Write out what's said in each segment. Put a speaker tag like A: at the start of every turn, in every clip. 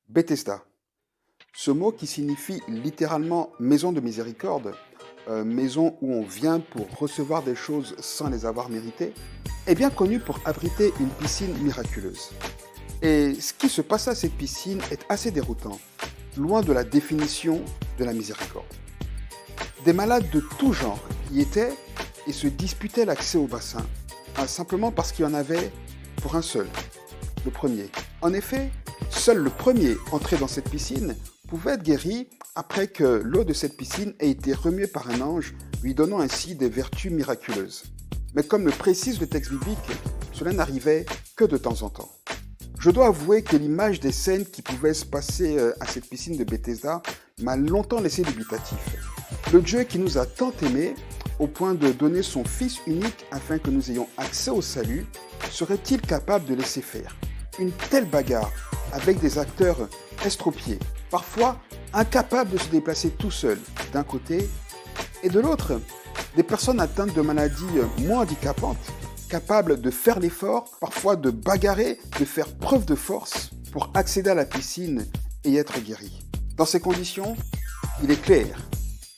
A: Bethesda. Ce mot qui signifie littéralement maison de miséricorde, maison où on vient pour recevoir des choses sans les avoir méritées, est bien connu pour abriter une piscine miraculeuse. Et ce qui se passe à cette piscine est assez déroutant, loin de la définition de la miséricorde. Des malades de tout genre y étaient et se disputaient l'accès au bassin, simplement parce qu'il y en avait pour un seul, le premier. En effet, seul le premier entré dans cette piscine pouvait être guéri après que l'eau de cette piscine ait été remuée par un ange, lui donnant ainsi des vertus miraculeuses. Mais comme le précise le texte biblique, cela n'arrivait que de temps en temps. Je dois avouer que l'image des scènes qui pouvaient se passer à cette piscine de Bethesda m'a longtemps laissé dubitatif. Le Dieu qui nous a tant aimés au point de donner son Fils unique afin que nous ayons accès au salut, serait-il capable de laisser faire une telle bagarre avec des acteurs estropiés, parfois incapables de se déplacer tout seuls d'un côté, et de l'autre, des personnes atteintes de maladies moins handicapantes, capables de faire l'effort, parfois de bagarrer, de faire preuve de force pour accéder à la piscine et être guéris. Dans ces conditions, il est clair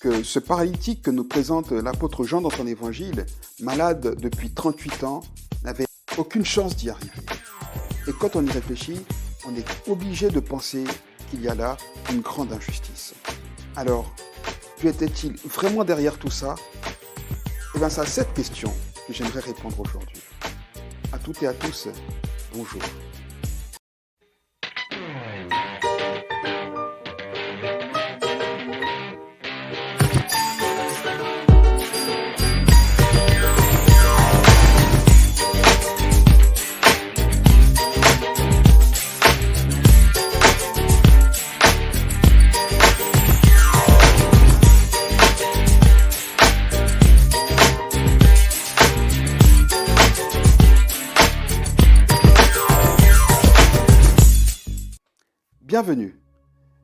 A: que ce paralytique que nous présente l'apôtre Jean dans son évangile, malade depuis 38 ans, n'avait aucune chance d'y arriver. Et quand on y réfléchit, on est obligé de penser qu'il y a là une grande injustice. Alors, Dieu était-il vraiment derrière tout ça? Eh bien, c'est à cette question que j'aimerais répondre aujourd'hui. À toutes et à tous, bonjour.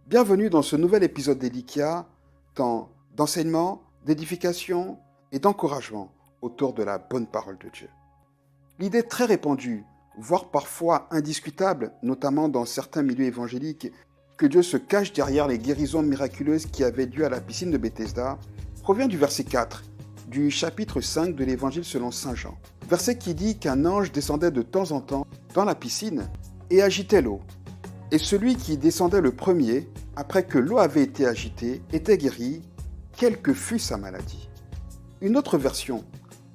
A: Bienvenue dans ce nouvel épisode d'Elikia, temps d'enseignement, d'édification et d'encouragement autour de la bonne parole de Dieu. L'idée très répandue, voire parfois indiscutable, notamment dans certains milieux évangéliques, que Dieu se cache derrière les guérisons miraculeuses qui avaient lieu à la piscine de Bethesda, provient du verset 4 du chapitre 5 de l'évangile selon saint Jean. Verset qui dit qu'un ange descendait de temps en temps dans la piscine et agitait l'eau. Et celui qui descendait le premier, après que l'eau avait été agitée, était guéri, quelle que fût sa maladie. Une autre version,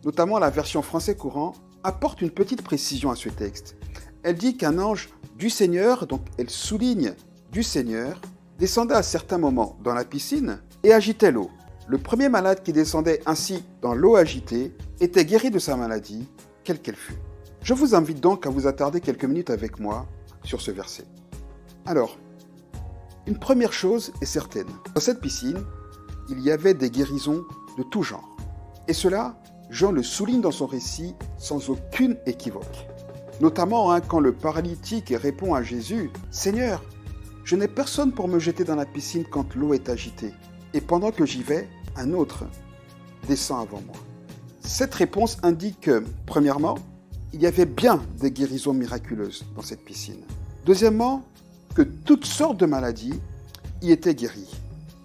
A: notamment la version français courant, apporte une petite précision à ce texte. Elle dit qu'un ange du Seigneur, donc elle souligne du Seigneur, descendait à certains moments dans la piscine et agitait l'eau. Le premier malade qui descendait ainsi dans l'eau agitée était guéri de sa maladie, quelle qu'elle fût. Je vous invite donc à vous attarder quelques minutes avec moi sur ce verset. Alors, une première chose est certaine. Dans cette piscine, il y avait des guérisons de tout genre. Et cela, Jean le souligne dans son récit sans aucune équivoque. Notamment quand le paralytique répond à Jésus « Seigneur, je n'ai personne pour me jeter dans la piscine quand l'eau est agitée. Et pendant que j'y vais, un autre descend avant moi. » Cette réponse indique que, premièrement, il y avait bien des guérisons miraculeuses dans cette piscine. Deuxièmement, que toutes sortes de maladies y étaient guéries.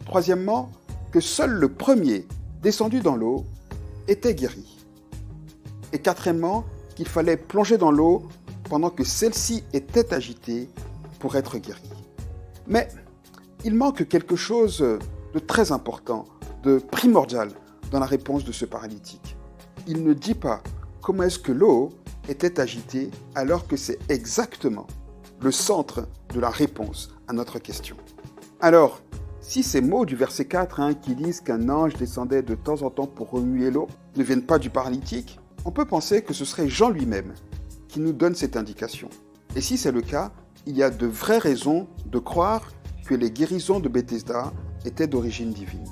A: Troisièmement, que seul le premier descendu dans l'eau était guéri. Et quatrièmement, qu'il fallait plonger dans l'eau pendant que celle-ci était agitée pour être guéri. Mais il manque quelque chose de très important, de primordial dans la réponse de ce paralytique. Il ne dit pas comment est-ce que l'eau était agitée alors que c'est exactement le centre de la réponse à notre question. Alors, si ces mots du verset 4 qui disent qu'un ange descendait de temps en temps pour remuer l'eau ne viennent pas du paralytique, on peut penser que ce serait Jean lui-même qui nous donne cette indication. Et si c'est le cas, il y a de vraies raisons de croire que les guérisons de Bethesda étaient d'origine divine.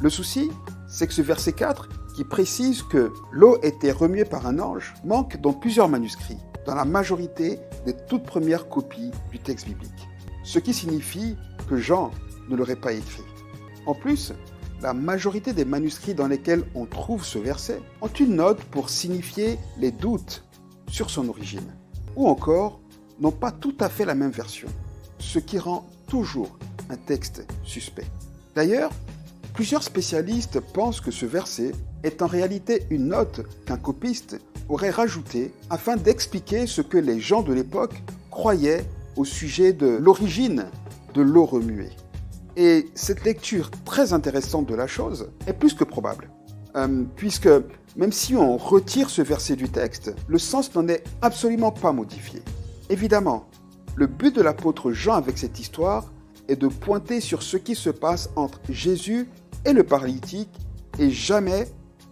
A: Le souci, c'est que ce verset 4, qui précise que l'eau était remuée par un ange, manque dans plusieurs manuscrits, dans la majorité des toutes premières copies du texte biblique. Ce qui signifie que Jean ne l'aurait pas écrit. En plus, la majorité des manuscrits dans lesquels on trouve ce verset ont une note pour signifier les doutes sur son origine, ou encore n'ont pas tout à fait la même version, ce qui rend toujours un texte suspect. D'ailleurs, plusieurs spécialistes pensent que ce verset est en réalité une note qu'un copiste aurait rajoutée afin d'expliquer ce que les gens de l'époque croyaient au sujet de l'origine de l'eau remuée. Et cette lecture très intéressante de la chose est plus que probable, puisque même si on retire ce verset du texte, le sens n'en est absolument pas modifié. Évidemment, le but de l'apôtre Jean avec cette histoire est de pointer sur ce qui se passe entre Jésus et le paralytique et jamais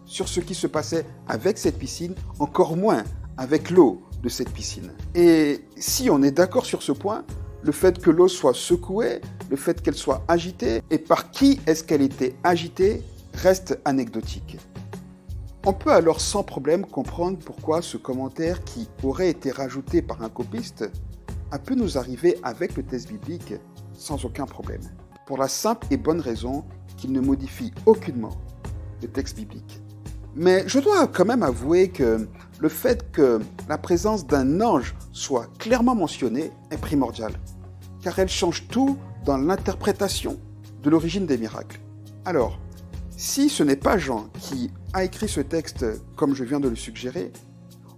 A: sur ce qui se passait avec cette piscine, encore moins avec l'eau de cette piscine. Et si on est d'accord sur ce point, le fait que l'eau soit secouée, le fait qu'elle soit agitée, et par qui est-ce qu'elle était agitée, reste anecdotique. On peut alors sans problème comprendre pourquoi ce commentaire qui aurait été rajouté par un copiste a pu nous arriver avec le texte biblique sans aucun problème. Pour la simple et bonne raison qu'il ne modifie aucunement le texte biblique. Mais je dois quand même avouer que le fait que la présence d'un ange soit clairement mentionnée est primordial, car elle change tout dans l'interprétation de l'origine des miracles. Alors, si ce n'est pas Jean qui a écrit ce texte comme je viens de le suggérer,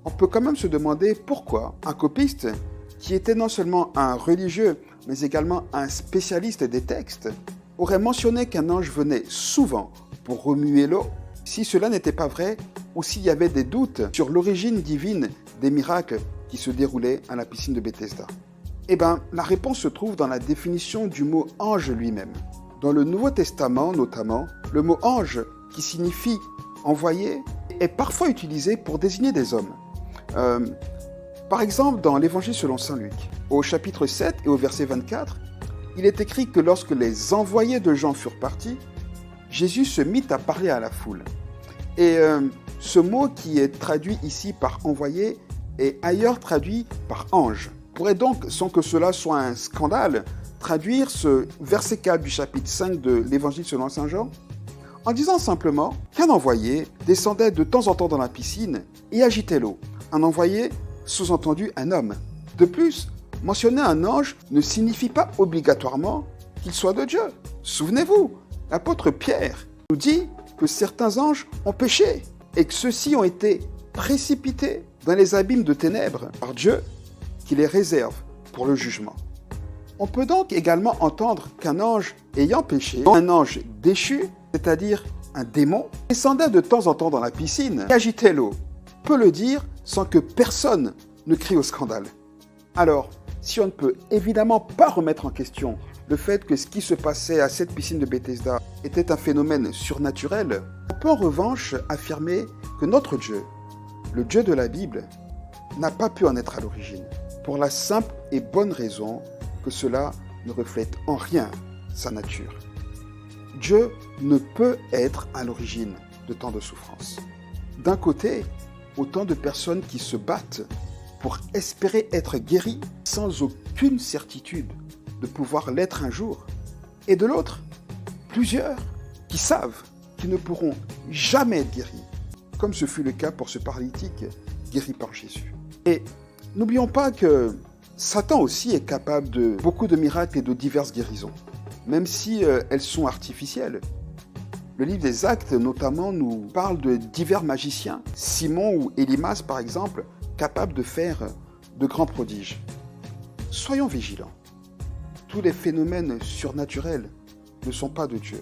A: on peut quand même se demander pourquoi un copiste, qui était non seulement un religieux, mais également un spécialiste des textes, aurait mentionné qu'un ange venait souvent pour remuer l'eau. Si cela n'était pas vrai, ou s'il y avait des doutes sur l'origine divine des miracles qui se déroulaient à la piscine de Bethesda. Eh bien, la réponse se trouve dans la définition du mot ange lui-même. Dans le Nouveau Testament notamment, le mot ange, qui signifie envoyé, est parfois utilisé pour désigner des hommes. Par exemple, dans l'Évangile selon saint Luc, au chapitre 7 et au verset 24, il est écrit que lorsque les envoyés de Jean furent partis, Jésus se mit à parler à la foule. Et ce mot qui est traduit ici par envoyé est ailleurs traduit par ange. Pourrait donc, sans que cela soit un scandale, traduire ce verset 4 du chapitre 5 de l'Évangile selon saint Jean en disant simplement qu'un envoyé descendait de temps en temps dans la piscine et agitait l'eau. Un envoyé, sous-entendu un homme. De plus, mentionner un ange ne signifie pas obligatoirement qu'il soit de Dieu. Souvenez-vous, l'apôtre Pierre nous dit que certains anges ont péché et que ceux-ci ont été précipités dans les abîmes de ténèbres par Dieu qui les réserve pour le jugement. On peut donc également entendre qu'un ange ayant péché, un ange déchu, c'est-à-dire un démon, descendait de temps en temps dans la piscine et agitait l'eau. On peut le dire sans que personne ne crie au scandale. Alors, si on ne peut évidemment pas remettre en question le fait que ce qui se passait à cette piscine de Bethesda était un phénomène surnaturel, on peut en revanche affirmer que notre Dieu, le Dieu de la Bible, n'a pas pu en être à l'origine, pour la simple et bonne raison que cela ne reflète en rien sa nature. Dieu ne peut être à l'origine de tant de souffrances. D'un côté, autant de personnes qui se battent pour espérer être guéries sans aucune certitude de pouvoir l'être un jour. Et de l'autre, plusieurs qui savent qu'ils ne pourront jamais être guéris, comme ce fut le cas pour ce paralytique guéri par Jésus. Et n'oublions pas que Satan aussi est capable de beaucoup de miracles et de diverses guérisons, même si elles sont artificielles. Le livre des Actes, notamment, nous parle de divers magiciens, Simon ou Élymas par exemple, capables de faire de grands prodiges. Soyons vigilants. Tous les phénomènes surnaturels ne sont pas de Dieu,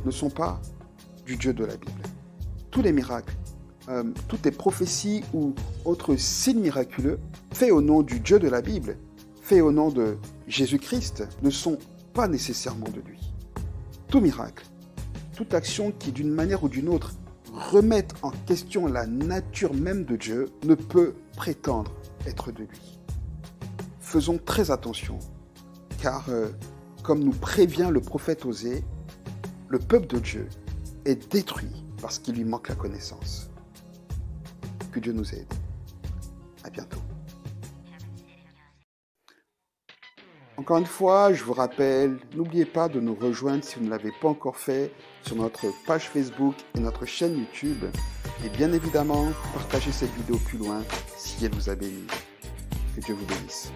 A: ne sont pas du Dieu de la Bible. Tous les miracles, toutes les prophéties ou autres signes miraculeux faits au nom du Dieu de la Bible, faits au nom de Jésus-Christ, ne sont pas nécessairement de lui. Tout miracle, toute action qui d'une manière ou d'une autre remette en question la nature même de Dieu ne peut prétendre être de lui. Faisons très attention, car comme nous prévient le prophète Osée, le peuple de Dieu est détruit parce qu'il lui manque la connaissance. Que Dieu nous aide. À bientôt. Encore une fois, je vous rappelle, n'oubliez pas de nous rejoindre si vous ne l'avez pas encore fait sur notre page Facebook et notre chaîne YouTube. Et bien évidemment, partagez cette vidéo plus loin si elle vous a béni. Que Dieu vous bénisse.